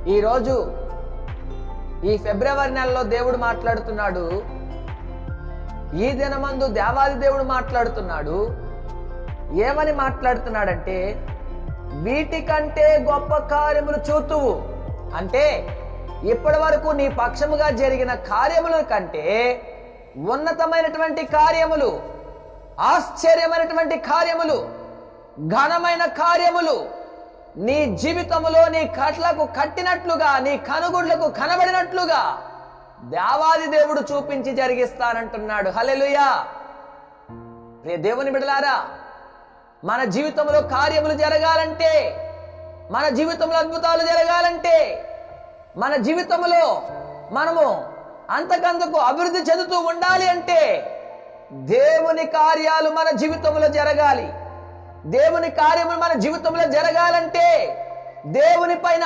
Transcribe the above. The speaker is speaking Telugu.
ఈరోజు ఈ ఫిబ్రవరి నెలలో దేవుడు మాట్లాడుతున్నాడు. ఈ దినమందు దేవాది దేవుడు మాట్లాడుతున్నాడు. ఏమని మాట్లాడుతున్నాడంటే, వీటికంటే గొప్ప కార్యములు చూతువు. అంటే ఇప్పటి వరకు నీ పక్షముగా జరిగిన కార్యముల కంటే ఉన్నతమైనటువంటి కార్యములు, ఆశ్చర్యమైనటువంటి కార్యములు, ఘనమైన కార్యములు నీ జీవితంలో నీ కట్లకు కట్టినట్లుగా, నీ కనుగుడ్లకు కనబడినట్లుగా దేవాది దేవుడు చూపించి జరిగిస్తానంటున్నాడు. హల్లెలూయా. ప్రియ దేవుని బిడ్డలారా, మన జీవితంలో కార్యములు జరగాలంటే, మన జీవితంలో అద్భుతాలు జరగాలంటే, మన జీవితంలో మనము అంతకంతకు అభివృద్ధి చెందుతూ ఉండాలి అంటే దేవుని కార్యాలు మన జీవితంలో జరగాలి. దేవుని కార్యములు మన జీవితంలో జరగాలంటే దేవుని పైన